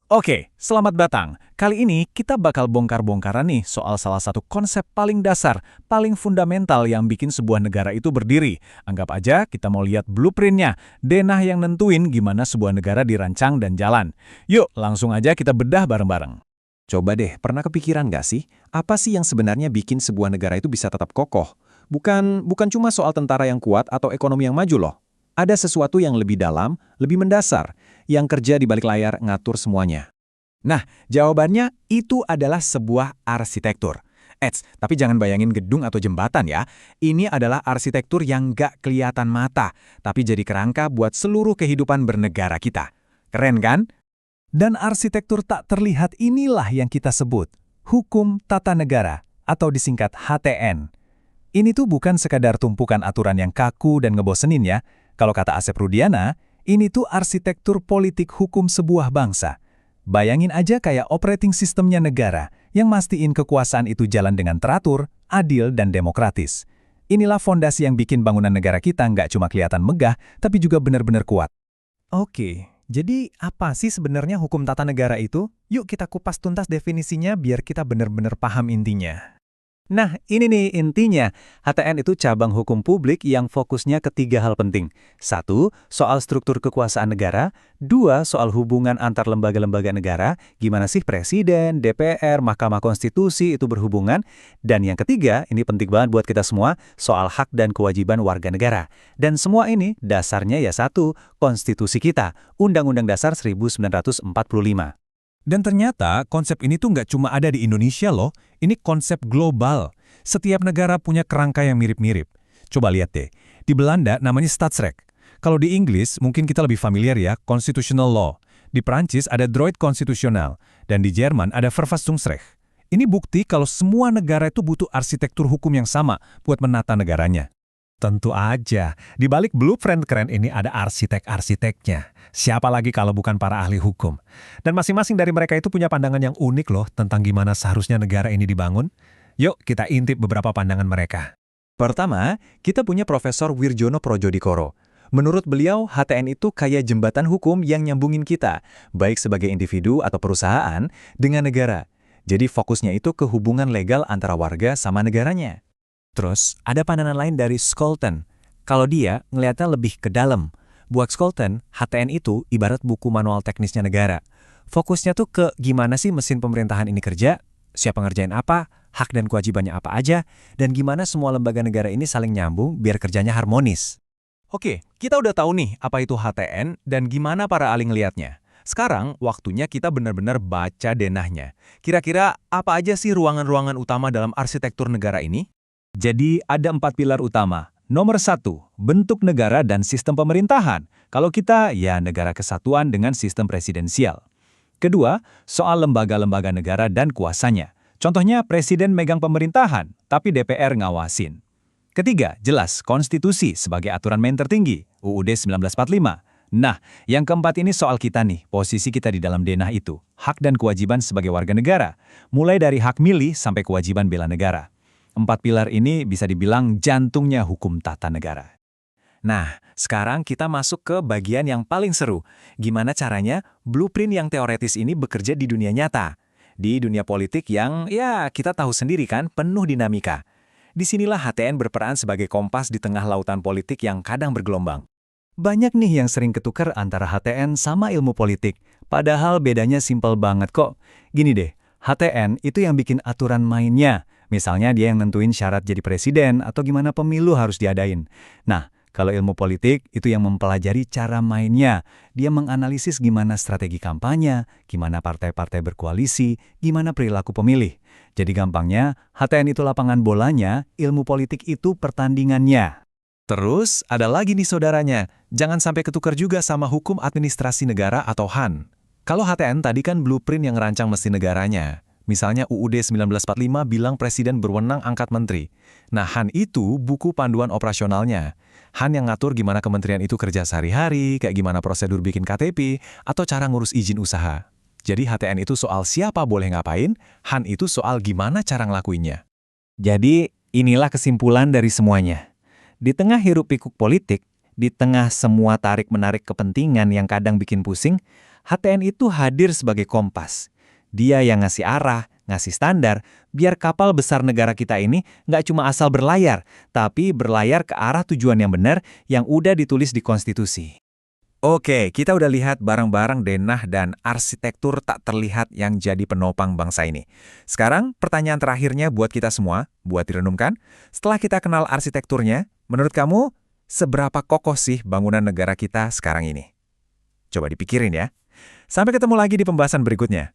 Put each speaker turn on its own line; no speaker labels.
Oke, selamat datang. Kali ini kita bakal bongkar-bongkaran nih soal salah satu konsep paling dasar, paling fundamental yang bikin sebuah negara itu berdiri. Anggap aja kita mau lihat blueprintnya, denah yang nentuin gimana sebuah negara dirancang dan jalan. Yuk, langsung aja kita bedah bareng-bareng.
Coba deh, pernah kepikiran nggak sih, apa sih yang sebenarnya bikin sebuah negara itu bisa tetap kokoh? Bukan cuma soal tentara yang kuat atau ekonomi yang maju loh. Ada sesuatu yang lebih dalam, lebih mendasar, yang kerja di balik layar ngatur semuanya.
Nah, jawabannya itu adalah sebuah arsitektur. Tapi jangan bayangin gedung atau jembatan ya. Ini adalah arsitektur yang nggak kelihatan mata, tapi jadi kerangka buat seluruh kehidupan bernegara kita. Keren kan?
Dan arsitektur tak terlihat inilah yang kita sebut Hukum Tata Negara atau disingkat HTN. Ini tuh bukan sekadar tumpukan aturan yang kaku dan ngebosenin ya. Kalau kata Asep Rudiana, ini tuh arsitektur politik hukum sebuah bangsa. Bayangin aja kayak operating sistemnya negara yang mastiin kekuasaan itu jalan dengan teratur, adil, dan demokratis. Inilah fondasi yang bikin bangunan negara kita nggak cuma kelihatan megah, tapi juga benar-benar kuat.
Oke, jadi apa sih sebenarnya hukum tata negara itu? Yuk kita kupas tuntas definisinya biar kita benar-benar paham intinya.
Nah, ini nih intinya. HTN itu cabang hukum publik yang fokusnya ke 3 hal penting. 1. Soal struktur kekuasaan negara. 2. Soal hubungan antar lembaga-lembaga negara. Gimana sih Presiden, DPR, Mahkamah Konstitusi itu berhubungan. Dan yang ketiga, ini penting banget buat kita semua, soal hak dan kewajiban warga negara. Dan semua ini dasarnya ya satu, konstitusi kita, Undang-Undang Dasar 1945.
Dan ternyata konsep ini tuh nggak cuma ada di Indonesia loh, ini konsep global. Setiap negara punya kerangka yang mirip-mirip. Coba lihat deh, di Belanda namanya Staatsrecht. Kalau di Inggris mungkin kita lebih familiar ya, Constitutional Law. Di Prancis ada Droit Constitutional, dan di Jerman ada Verfassungsrecht. Ini bukti kalau semua negara itu butuh arsitektur hukum yang sama buat menata negaranya.
Tentu aja, di balik blueprint keren ini ada arsitek-arsiteknya. Siapa lagi kalau bukan para ahli hukum? Dan masing-masing dari mereka itu punya pandangan yang unik loh tentang gimana seharusnya negara ini dibangun. Yuk kita intip beberapa pandangan mereka.
Pertama, kita punya Profesor Wirjono Projodikoro. Menurut beliau, HTN itu kayak jembatan hukum yang nyambungin kita, baik sebagai individu atau perusahaan, dengan negara. Jadi fokusnya itu ke hubungan legal antara warga sama negaranya. Terus, ada pandangan lain dari Scholten. Kalau dia ngelihatnya lebih ke dalam. Buat Scholten, HTN itu ibarat buku manual teknisnya negara. Fokusnya tuh ke gimana sih mesin pemerintahan ini kerja, siapa ngerjain apa, hak dan kewajibannya apa aja, dan gimana semua lembaga negara ini saling nyambung biar kerjanya harmonis. Oke, kita udah tahu nih apa itu HTN dan gimana para ahli ngelihatnya. Sekarang, waktunya kita benar-benar baca denahnya. Kira-kira apa aja sih ruangan-ruangan utama dalam arsitektur negara ini? Jadi ada 4 pilar utama. Nomor 1, bentuk negara dan sistem pemerintahan. Kalau kita, ya negara kesatuan dengan sistem presidensial. Kedua, soal lembaga-lembaga negara dan kuasanya. Contohnya presiden megang pemerintahan, tapi DPR ngawasin. Ketiga, jelas konstitusi sebagai aturan main tertinggi, UUD 1945. Nah, yang keempat ini soal kita nih, posisi kita di dalam denah itu. Hak dan kewajiban sebagai warga negara. Mulai dari hak milih sampai kewajiban bela negara. 4 pilar ini bisa dibilang jantungnya hukum tata negara. Nah, sekarang kita masuk ke bagian yang paling seru. Gimana caranya blueprint yang teoretis ini bekerja di dunia nyata? Di dunia politik yang, ya kita tahu sendiri kan, penuh dinamika. Disinilah HTN berperan sebagai kompas di tengah lautan politik yang kadang bergelombang. Banyak nih yang sering ketukar antara HTN sama ilmu politik. Padahal bedanya simpel banget kok. Gini deh, HTN itu yang bikin aturan mainnya. Misalnya dia yang nentuin syarat jadi presiden atau gimana pemilu harus diadain. Nah, kalau ilmu politik itu yang mempelajari cara mainnya. Dia menganalisis gimana strategi kampanye, gimana partai-partai berkoalisi, gimana perilaku pemilih. Jadi gampangnya, HTN itu lapangan bolanya, ilmu politik itu pertandingannya. Terus, ada lagi nih saudaranya. Jangan sampai ketukar juga sama hukum administrasi negara atau HAN. Kalau HTN tadi kan blueprint yang rancang mesin negaranya. Misalnya UUD 1945 bilang presiden berwenang angkat menteri. Nah, HAN itu buku panduan operasionalnya. HAN yang ngatur gimana kementerian itu kerja sehari-hari, kayak gimana prosedur bikin KTP, atau cara ngurus izin usaha. Jadi HTN itu soal siapa boleh ngapain, HAN itu soal gimana cara ngelakuinnya. Jadi, inilah kesimpulan dari semuanya. Di tengah hiruk-pikuk politik, Di tengah semua tarik-menarik kepentingan yang kadang bikin pusing, HTN itu hadir sebagai kompas. Dia yang ngasih arah, ngasih standar, biar kapal besar negara kita ini nggak cuma asal berlayar, tapi berlayar ke arah tujuan yang benar yang udah ditulis di konstitusi.
Oke, kita udah lihat barang-barang denah dan arsitektur tak terlihat yang jadi penopang bangsa ini. Sekarang, pertanyaan terakhirnya buat kita semua, buat direnungkan. Setelah kita kenal arsitekturnya, menurut kamu, seberapa kokoh sih bangunan negara kita sekarang ini? Coba dipikirin ya. Sampai ketemu lagi di pembahasan berikutnya.